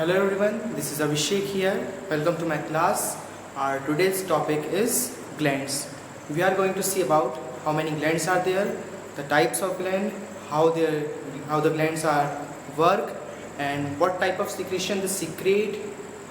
Hello everyone, this is Abhishek here. Welcome to my class. Our today's topic is glands. We are going to see about how many glands are there, the types of gland, how the glands are work, and what type of secretion they secrete,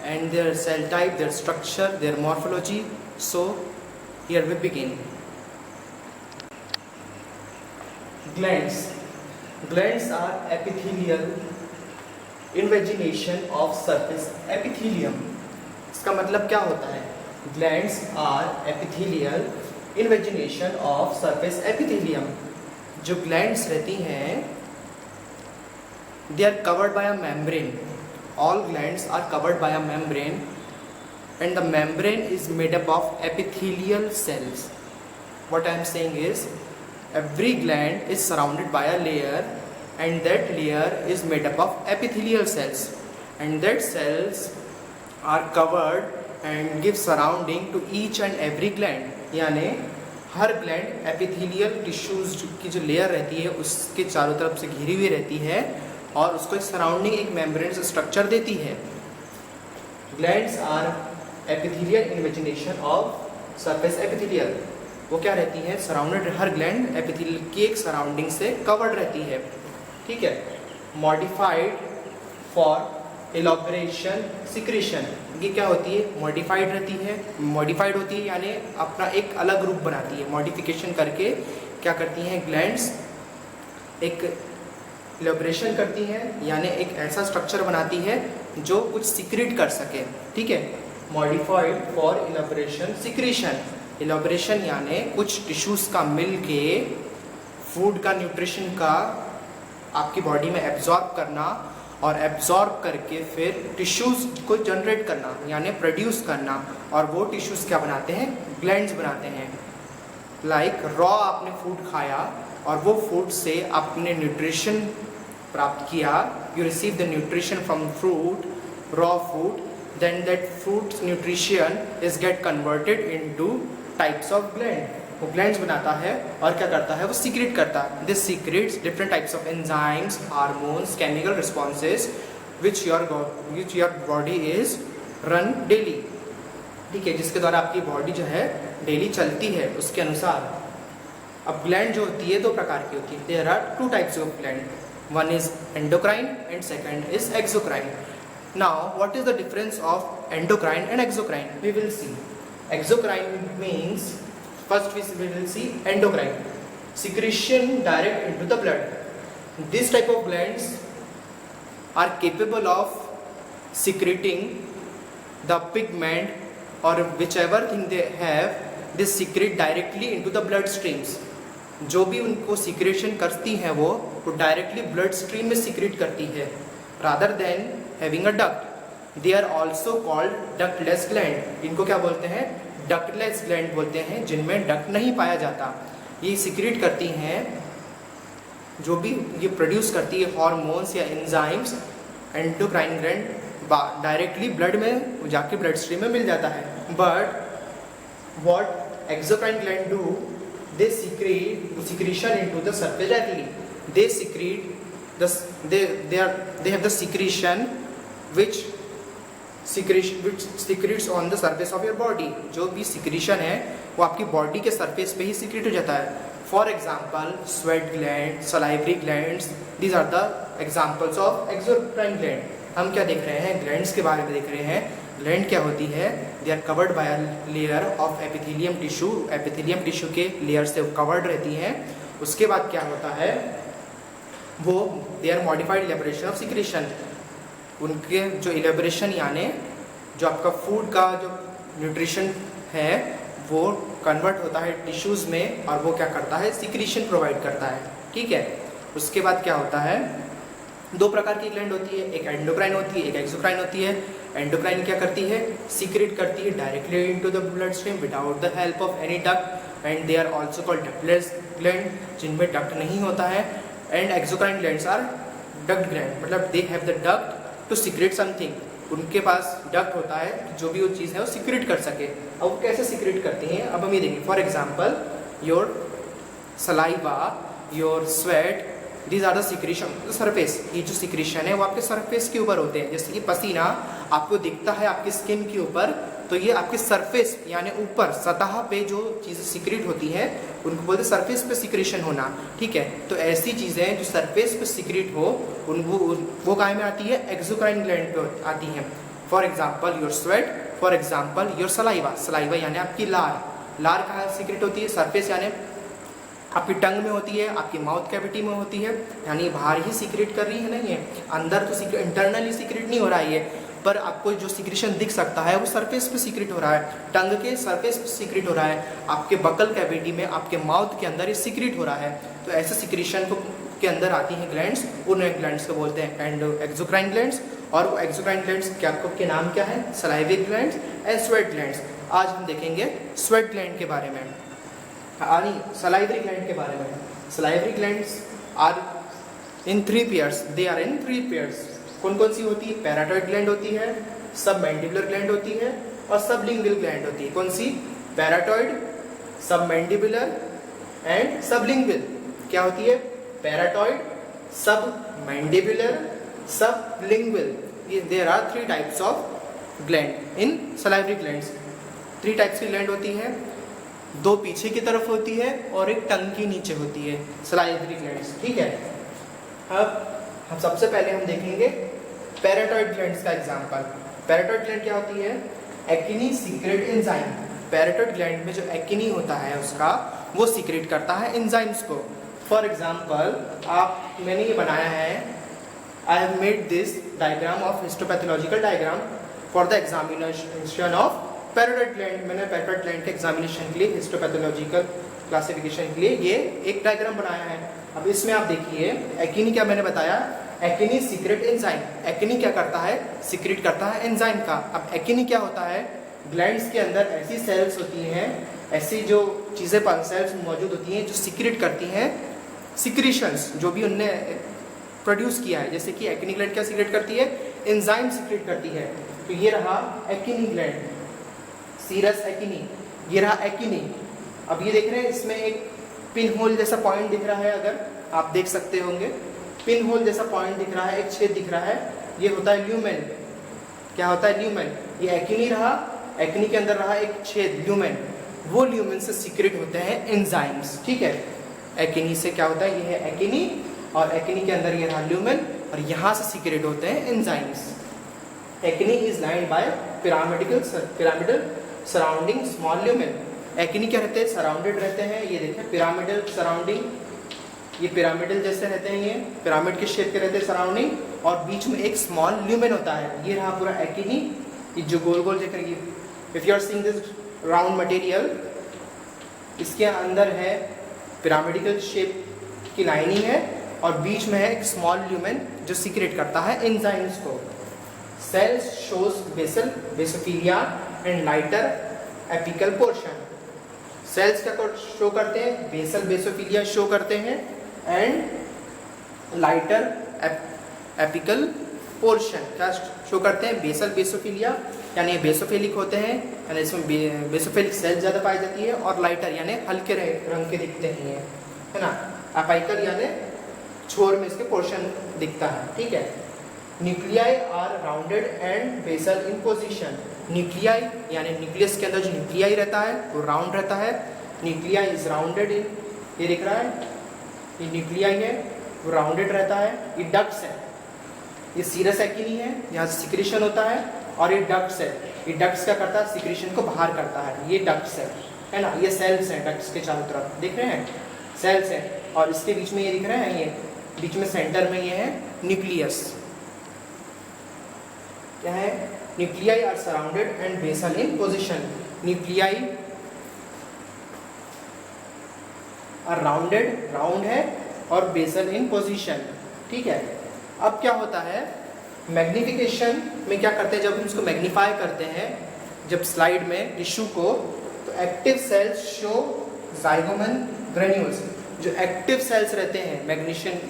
and their cell type, their structure, their morphology. So here we begin. Glands. Glands are epithelial invagination of surface epithelium. इसका मतलब क्या होता है? Glands are epithelial invagination of surface epithelium. जो glands रहती हैं they are covered by a membrane. All glands are covered by a membrane and the membrane is made up of epithelial cells. What I am saying is every gland is surrounded by a layer and that layer is made up of epithelial cells and that cells are covered and give surrounding to each and every gland। यानी हर gland epithelial tissues की जो layer रहती है उसके चारों तरफ से घिरी हुई रहती है और उसको सराउंडिंग एक मेम्ब्रेन स्ट्रक्चर देती है। Glands are epithelial invagination of surface epithelial. वो क्या रहती है? सराउंडेड, हर ग्लैंड एपिथेलियल की एक सराउंडिंग से कवर्ड रहती है। ठीक है। Modified for elaboration secretion. ये क्या होती है? मॉडिफाइड रहती है। मॉडिफाइड होती है यानी अपना एक अलग रूप बनाती है। मॉडिफिकेशन करके क्या करती हैं ग्लैंड्स? एक इलॉबरेशन करती हैं यानी एक ऐसा स्ट्रक्चर बनाती है जो कुछ सिक्रेट कर सके। ठीक है। Modified for elaboration secretion. Elaboration यानी कुछ टिश्यूज़ का मिल के फूड का, न्यूट्रिशन का आपकी बॉडी में एब्जॉर्ब करना और एब्जॉर्ब करके फिर टिश्यूज़ को जनरेट करना यानी प्रोड्यूस करना, और वो टिश्यूज़ क्या बनाते हैं? ग्लैंड्स बनाते हैं। लाइक रॉ आपने फूड खाया और वो फूड से आपने न्यूट्रिशन प्राप्त किया, you receive the nutrition from fruit, raw food, then that fruit's nutrition is get converted into types of gland। वो ग्लैंड्स बनाता है और क्या करता है? वो सीक्रेट करता है। This secrets different types of enzymes, hormones, chemical responses which your body is run daily. ठीक है, जिसके द्वारा आपकी बॉडी जो है डेली चलती है उसके अनुसार। अब ग्लैंड जो होती है दो प्रकार की होती है। There are two types of gland, one is endocrine and second is exocrine. Now, what is the difference of endocrine and exocrine? We will see. Exocrine means, first we will see endocrine, secretion direct into the blood. This type of glands are capable of secreting the pigment or whichever thing they have, they secrete directly into the blood streams. जो भी उनको secretion करती हैं वो directly blood stream में secrete करती है, rather than having a duct। they are also called ductless gland। इनको क्या बोलते हैं? ductless gland बोलते हैं, जिनमें डक्ट नहीं पाया जाता। ये सिक्रेट करती हैं जो भी ये प्रोड्यूस करती है हार्मोन्स या enzymes. Endocrine gland directly blood में जाके ब्लड स्ट्रीम में मिल जाता है। But what exocrine gland do, they secret secretion into the surface directly। they secrete they have the secretion which secretes on the surface of your body। जो भी secretion है वो आपकी बॉडी के सरफेस पे ही secrete हो जाता है। For example sweat gland, salivary glands, these are the examples of exocrine gland। हम क्या देख रहे हैं? ग्लैंड्स के बारे में देख रहे हैं। ग्लैंड क्या होती है? They are covered by a layer of epithelium tissue. Epithelium tissue के लेयर से कवर्ड रहती हैं। उसके बाद क्या होता है? वो they are modified elaboration of secretion. उनके जो इलेबोरेशन यानी जो आपका फूड का जो न्यूट्रिशन है वो कन्वर्ट होता है टिश्यूज़ में और वो क्या करता है? सिक्रेशन प्रोवाइड करता है। ठीक है। उसके बाद क्या होता है? दो प्रकार की ग्लैंड होती है, एक एंडोक्राइन होती है, एक एक्सोक्राइन होती है। एंडोक्राइन क्या करती है? सीक्रेट करती है directly into the blood stream without the help of any duct, and they are also called ductless gland, जिनमें डक्ट नहीं होता है। And exocrine glands are duct gland, मतलब they have the duct to secrete something. उनके पास duct होता है जो भी वो चीज़ है वो सीक्रेट कर सके। अब वो कैसे सीक्रेट करती हैं अब हम ये देखेंगे। For example your saliva, your sweat these are the secretion surface, ये जो सिक्रीशन है वो आपके सरफेस के ऊपर होते हैं। जैसे कि पसीना आपको दिखता है आपकी स्किन के ऊपर, तो ये आपके सरफेस यानी ऊपर सतह पे जो चीज़ें सिक्रीट होती हैं उनको बोलते हैं सरफेस पे सिक्रीशन होना, ठीक है। तो ऐसी चीज़ें जो सरफेस पे सिक्रीट हो वो काय में आती है, एक्सोक्राइन ग्लैंड पे आती हैं। For example your sweat, for example your saliva, saliva यानी आपकी लार, लार कहाँ सिक्रेट होती है, सरफेस यानी आपकी टंग में होती है, आपकी माउथ कैविटी में होती है, यानी बाहर ही सीक्रेट कर रही है, नहीं है अंदर तो इंटरनली सीक्रेट नहीं हो रहा है ये, पर आपको जो सीक्रेशन दिख सकता है वो सरफेस पे सीक्रेट हो रहा है, टंग के सरफेस पे सीक्रेट हो रहा है, आपके बकल कैविटी में आपके माउथ के अंदर ये सीक्रेट हो रहा है। तो ऐसे सीक्रेशन को के अंदर आती हैं ग्लैंड्स, उन ग्लैंड्स को बोलते हैं एंड एक्सोक्राइन ग्लैंड्स। और वो एक्सोक्राइन ग्लैंड्स के नाम क्या है, सलाइविक ग्लैंड्स एंड स्वेट ग्लैंड्स। आज हम देखेंगे स्वेट ग्लैंड के बारे में, यानी सलाइवरी ग्लैंड के बारे में। Salivary glands are in 3 pairs, they are in 3 pairs. कौन कौन सी होती है, पैराटॉइड ग्लैंड होती है, सबमैंडिबुलर ग्लैंड होती है और सबलिंगुअल ग्लैंड होती है। कौन सी, पैराटॉइड, सबमैंडिबुलर एंड सबलिंगुअल। क्या होती है, parotid, submandibular, sublingual. There are 3 types of gland in salivary glands. 3 types की ग्लैंड होती है, 2 पीछे की तरफ होती है और एक टंग के नीचे होती है, सलाइवरी ग्लैंड्स, ठीक है। अब हम सबसे पहले हम देखेंगे पैराटॉइड ग्लैंड्स का एग्जांपल। पैराटॉइड ग्लैंड क्या होती है, एक्टिनी सीक्रेट एंजाइम। पैराटॉइड ग्लैंड में जो एक्टिनी होता है उसका वो सीक्रेट करता है एंजाइम्स को। फॉर एग्जांपल मैंने ये बनाया है, I have made this diagram of histopathological diagram for the examination of parotid gland. मैंने पैराटॉइड ग्लैंड के एग्जामिनेशन के लिए, हिस्टोपैथोलॉजिकल क्लासिफिकेशन के लिए ये एक डायग्राम बनाया है। अब इसमें आप देखिए एक्टिनी क्या मैंने बताया, एक्टिनी सीक्रेट एंजाइम। एक्टिनी क्या करता है, सीक्रेट करता है एंजाइम का। अब एक्टिनी क्या होता है, ग्लैंड्स के अंदर ऐसी सेल्स होती हैं, ऐसी जो चीज़ें सेल्स मौजूद होती हैं जो सीक्रेट करती हैं सिक्रीशंस जो भी उनने प्रोड्यूस किया है। जैसे कि एक्टिनी ग्लैंड क्या सीक्रेट करती है, एंजाइम सीक्रेट करती है। तो ये रहा एक्टिनी ग्लैंड, सीरस एक्टिनी, ये रहा एक्टिनी। अब ये देख रहे हैं इसमें एक पिन होल जैसा पॉइंट दिख रहा है, अगर आप देख सकते होंगे पिन होल जैसा पॉइंट दिख रहा है, एक छेद दिख रहा है, ये होता है ल्यूमेन। क्या होता है, ल्यूमेन। ये एक्टिनी रहा, एक्टिनी के अंदर रहा एक छेद ल्यूमेन, वो ल्यूमेन से सीक्रेट होते हैं एंजाइम्स, ठीक है। एक्टिनी से क्या होता है, ये है एक्टिनी और एक्टिनी के अंदर ये रहा ल्यूमेन और यहाँ से सीक्रेट होते हैं एंजाइम्स। एक्टिनी is lined by pyramidal surrounding small lumen. एक्टिनी क्या रहते हैं, सराउंडेड रहते हैं, ये देखें पिरामिडल सराउंडिंग, ये पिरामिडल जैसे रहते हैं, ये पिरामिड के शेप के रहते हैं सराउंडिंग, और बीच में एक स्मॉल ल्यूमेन होता है। ये रहा पूरा एक्टिनी, ये जो गोल गोल देख रहे हैं, if you are seeing this round material, इसके अंदर है पिरामिडिकल शेप की लाइनिंग है और बीच में है एक स्मॉल ल्यूमेन जो सीक्रेट करता है एंजाइम्स को। Cells shows basal basophilia and lighter apical portion. Cells क्या शो करते हैं, बेसल बेसोफिलिया शो करते हैं एंड लाइटर एपिकल पोर्शन क्या शो करते हैं, बेसल बेसोफिलिया यानी बेसोफिलिक होते हैं, यानी इसमें बेसोफिलिक सेल्स ज़्यादा पाई जाती है, और लाइटर यानी हल्के रंग के दिखते हैं, है ना। एपिकल यानी छोर में इसके पोर्शन दिखता है, ठीक है। Nuclei are rounded and basal in position. Nuclei यानी न्यूक्लियस के अंदर जो न्यूक्लियाई रहता है वो राउंड रहता है, न्यूक्लियाई इज राउंडेड इन, ये दिख रहा है, ये न्यूक्लियाई है वो राउंडेड रहता है। ये डक्ट्स है, ये सीरस एक्टिनी है, यहाँ से सिक्रीशन होता है, और ये डक्ट्स है, ये डक्ट्स क्या करता है, सिक्रीशन को बाहर करता है, ये डक्ट्स है ना। ये सेल्स हैं डक्ट्स के चारों तरफ, देख रहे हैं सेल्स हैं, और इसके बीच में ये दिख रहे हैं, ये बीच में सेंटर में ये है न्यूक्लियस। क्या है, nuclei are surrounded and basal in position. Nuclei are rounded, round है, और बेसल इन पोजिशन, ठीक है। अब क्या होता है, मैग्निफिकेशन में क्या करते हैं, जब हम इसको मैग्नीफाई करते हैं जब स्लाइड में टिश्यू को, तो एक्टिव सेल्स शो जाइगोमन ग्रेन्यूल्स। जो एक्टिव सेल्स रहते हैं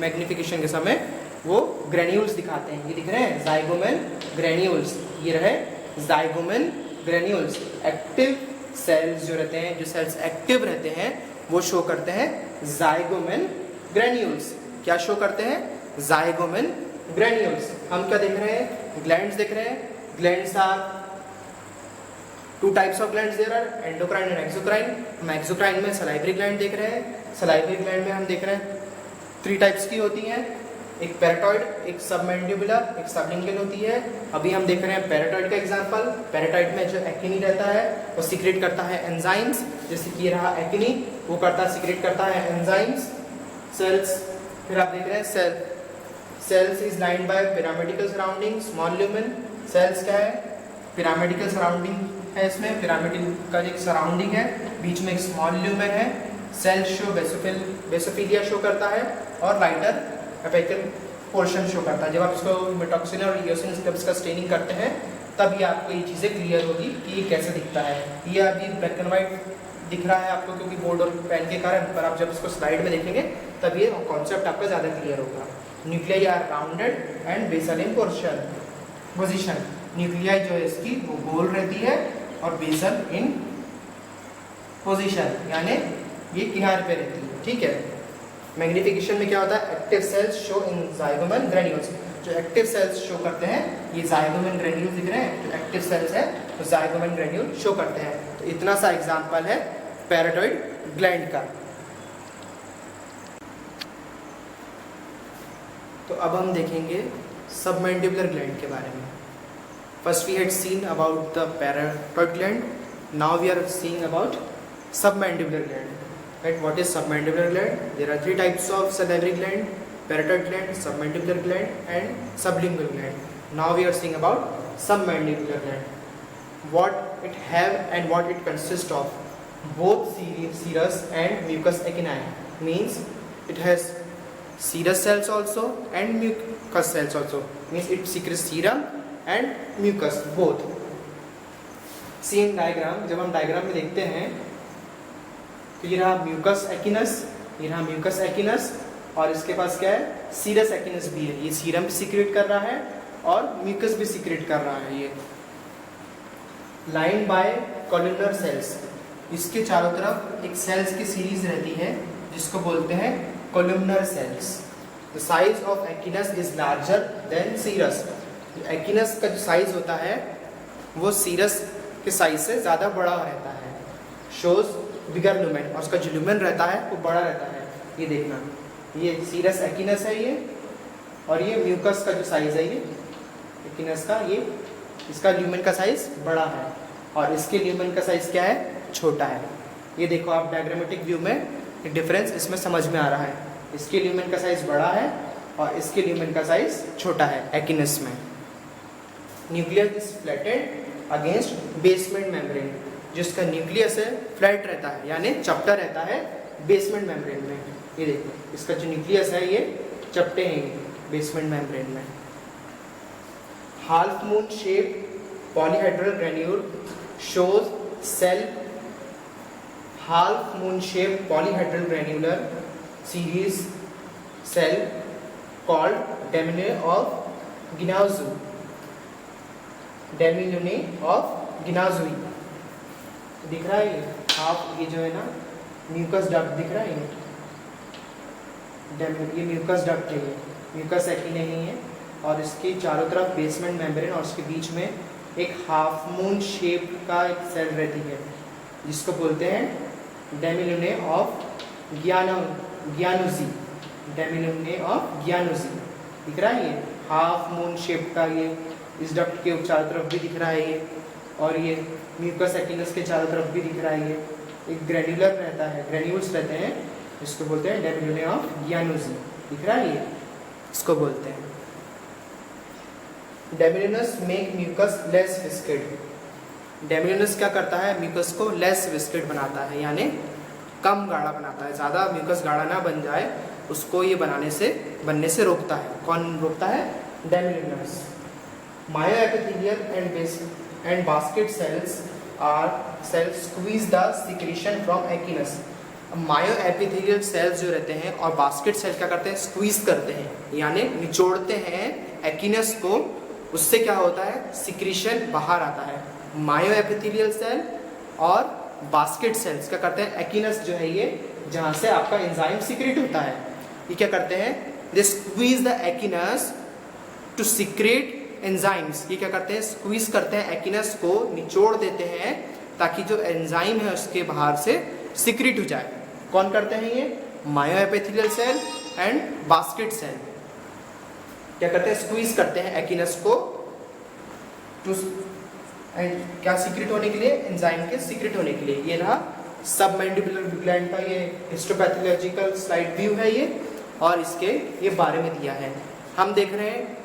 मैग्निफिकेशन के समय वो ग्रेन्यूल्स दिखाते हैं, ये दिख रहे हैं जाइगोमन ग्रेन्यूल्स, ये रहे जाइगोमन ग्रेन्यूल्स। एक्टिव सेल्स जो रहते हैं, जो सेल्स एक्टिव रहते हैं वो शो करते हैं जाइगोमन ग्रेन्यूल्स। क्या शो करते हैं? जाइगोमल ग्रेन्यूल्स। हम क्या देख रहे हैं? ग्लैंड्स देख रहे हैं। Glands are two types of glands there are, endocrine and exocrine. हम एक्सोक्राइन में सलाइवरी ग्लैंड देख रहे हैं। सलाइवरी ग्लैंड में हम देख रहे हैं 3 टाइप्स की होती हैं, एक पैराटॉइड, एक सबमैंडिबुलर, एक सबलिंगुअल होती है। अभी हम देख रहे हैं पैराटॉइड का एग्जांपल। पैराटॉइड में जो एक्टिनी रहता है वो सीक्रेट करता है एंजाइम्स, जैसे कि ये रहा एक्टिनी, वो करता सीक्रेट करता है एंजाइम्स। सेल्स, फिर आप देख रहे हैं cells is lined by pyramidical surrounding, small lumen. Cells क्या है? पिरामिडिकल सराउंडिंग है, इसमें पिरामिडल का एक सराउंडिंग है, बीच में एक स्मॉल ल्यूमेन है। सेल शो बेसोफिलिया शो करता है और लाइटर एपिकल पोर्शन शो करता है। जब आप इसको मेटॉक्सिन और ईओसिन स्टेप्स का स्टेनिंग करते हैं तब ये आपको ये चीज़ें क्लियर होगी कि ये कैसे दिखता है। ये अभी ब्लैक एंड वाइट दिख रहा है आपको क्योंकि बोर्ड और पेन के कारण, पर आप जब इसको स्लाइड में देखेंगे तब ये कॉन्सेप्ट आपका ज़्यादा क्लियर होगा। Nuclei are rounded and basal in position. Nuclei जो है इसकी वो गोल रहती है और बेसल इन पोजीशन, यानी ये किनारे पे रहती है। ठीक है। मैग्निफिकेशन में क्या होता है? एक्टिव सेल्स शो इन जाइगोमल ग्रेन्यूल्स। जो एक्टिव सेल्स शो करते हैं ये जाइगोमल ग्रेन्यूल दिख रहे हैं, जो एक्टिव सेल्स है तो जाइगोमल ग्रेन्यूल शो करते हैं। तो इतना सा एग्जांपल है पैराटॉइड ग्लैंड का। तो अब हम देखेंगे सबमैंडिबुलर ग्लैंड के बारे में। First we had seen about the parotid gland, now we are seeing about submandibular gland. Right? What is submandibular gland? There are 3 types of salivary gland: parotid gland, submandibular gland, and sublingual gland. Now we are seeing about submandibular gland. What it have and what it consists of? Both serous and mucous acini. Means it has serous cells also and mucous cells also. Means it secretes serum and mucus both. See in diagram, जब हम diagram में देखते हैं तो ये रहा mucus एक्टिनस, ये रहा म्यूकस एक्टिनस, और इसके पास क्या है? सीरस एक्टिनस भी है। ये सीरम भी सीक्रेट कर रहा है और म्यूकस भी सीक्रेट कर रहा है। ये लाइन बाय कॉलुमनर सेल्स, इसके चारों तरफ एक सेल्स की सीरीज रहती है जिसको बोलते हैं columnar cells. The size of acinus is larger than serous. Acinus का जो साइज होता है वो सीरस के साइज से ज़्यादा बड़ा रहता है। शोज बिगर लुमेन, और उसका जो लुमेन रहता है वो बड़ा रहता है। ये देखना, ये सीरस एक्टिनस है ये, और ये म्यूकस का जो साइज है ये एक्टिनस का, ये इसका ल्यूमेन का साइज बड़ा है और इसके ल्यूमेन का साइज क्या है? छोटा है। ये देखो आप डायग्रामेटिक व्यू में डिफरेंस इसमें समझ में आ रहा है। इसके ल्यूमेन का साइज बड़ा है और इसके ल्यूमेन का साइज छोटा है एक्टिनस में। Nucleus is flatted against basement membrane. जिसका न्यूक्लियस है फ्लैट रहता है, यानी चपटा रहता है बेसमेंट मेम्ब्रेन में। ये देखो इसका जो न्यूक्लियस है ये चपटे हैं बेसमेंट मेम्ब्रेन में। Half moon shape polyhedral granule shows cell half moon shape polyhedral granular serous cell called demilune of Giannuzzi. Demilune of Giannuzzi दिख रहा है हाफ, ये जो है ना म्यूकस डक्ट दिख रहा है, ये म्यूकस डक्ट है, ये म्यूकस एक्टिन नहीं है, और इसके चारों तरफ बेसमेंट मेम्ब्रेन और उसके बीच में एक हाफ मून शेप का एक सेल रहती है जिसको बोलते हैं डेमिने ऑफ गियानुजी। डेमिने ऑफ गियानुजी दिख रहा है, ये हाफ मून शेप का, ये इस डक्ट के चारों तरफ भी दिख रहा है ये, और ये म्यूकस एक्टिनस के चारों तरफ भी दिख रहा है। ये एक ग्रेन्युलर रहता है, ग्रेन्यूल्स रहते हैं, इसको बोलते हैं डेमिने ऑफ गियानुजी। दिख रहा है ये, इसको बोलते हैं। डेमिनुस मेक म्यूकस लेस विस्केड। डेमिनुस क्या करता है? म्यूकस को लेस विस्केड बनाता है, यानी कम गाढ़ा बनाता है। ज़्यादा म्यूकस गाढ़ा ना बन जाए उसको ये बनने से रोकता है। कौन रोकता है? डेमिनुस। मायोएपिथेलियल and basket cells are cells squeeze the secretion from echinus। Myoepithelial cells जो रहते हैं और बास्केट सेल क्या करते हैं? स्क्वीज करते हैं, यानी निचोड़ते हैं एक्टिनस को। उससे क्या होता है? सिक्रीशन बाहर आता है। मायोएपिथेलियल सेल और बास्केट सेल्स क्या करते हैं? एक्टिनस जो है ये, जहाँ से आपका एंजाइम सीक्रेट होता है, ये क्या करते हैं? They squeeze the acinus to secrete enzymes. ये क्या करते हैं, स्क्वीज करते हैं, एक्टिनस को निचोड़ देते हैं ताकि जो एंजाइम है उसके बाहर से सीक्रेट हो जाए। कौन करते हैं ये, मायोएपिथेलियल सेल एंड बास्केट सेल। क्या करते हैं, स्क्वीज करते हैं एक्टिनस को टू एंड क्या सीक्रेट होने के लिए, एंजाइम के सीक्रेट होने के लिए। ये रहा सबमैंडिबुलर ग्लैंड का ये हिस्टोपैथोलॉजिकल स्लाइड व्यू है ये, और इसके ये बारे में दिया है। हम देख रहे हैं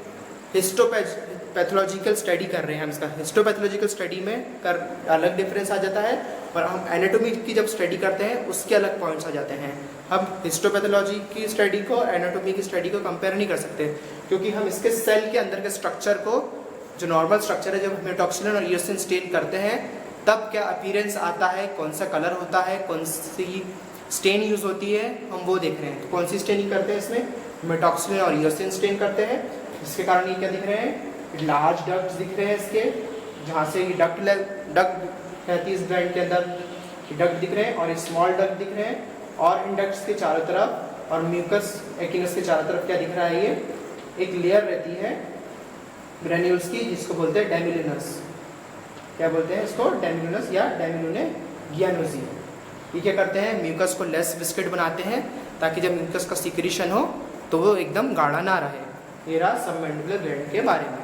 हिस्टोपैथोलॉजिकल स्टडी कर रहे हैं हम इसका। हिस्टोपैथोलॉजिकल स्टडी में कर अलग डिफरेंस आ जाता है, और हम एनाटॉमी की जब स्टडी करते हैं उसके अलग पॉइंट्स आ जाते हैं। हम हिस्टोपैथोलॉजी की स्टडी को एनाटॉमी की स्टडी को कंपेयर नहीं कर सकते, क्योंकि हम इसके सेल के अंदर के स्ट्रक्चर को, जो नॉर्मल स्ट्रक्चर है, जब हम मेटॉक्सिलिन और ईओसिन स्टेन करते हैं तब क्या अपीयरेंस आता है, कौन सा कलर होता है, कौन सी स्टेन यूज होती है, हम वो देख रहे हैं। तो कौन सी स्टेनिंग करते हैं इसमें, मेटॉक्सिलिन और ईओसिन स्टेन करते हैं। इसके कारण ये क्या दिख रहे हैं, लार्ज डक्ट्स दिख रहे हैं इसके, जहाँ से ये डक्ट रहती है इस ग्लैंड के अंदर, डक्ट दिख रहे हैं, और स्मॉल डक्ट दिख रहे हैं, और इन डक्ट्स के चारों तरफ और म्यूकस एक्टिनस के चारों तरफ क्या दिख रहा है, ये एक लेयर रहती है ग्रेन्यूल्स की, जिसको बोलते हैं डेमिलिनस। क्या बोलते हैं इसको, डेमिलिनस या डेमिलोनेगियानोजी। ये क्या करते हैं, म्यूकस को लेस विस्केट बनाते हैं ताकि जब म्यूकस का सिक्रीशन हो तो वो एकदम गाढ़ा ना रहे। ये रहा सबमैंडिबुलर ग्लैंड के बारे में।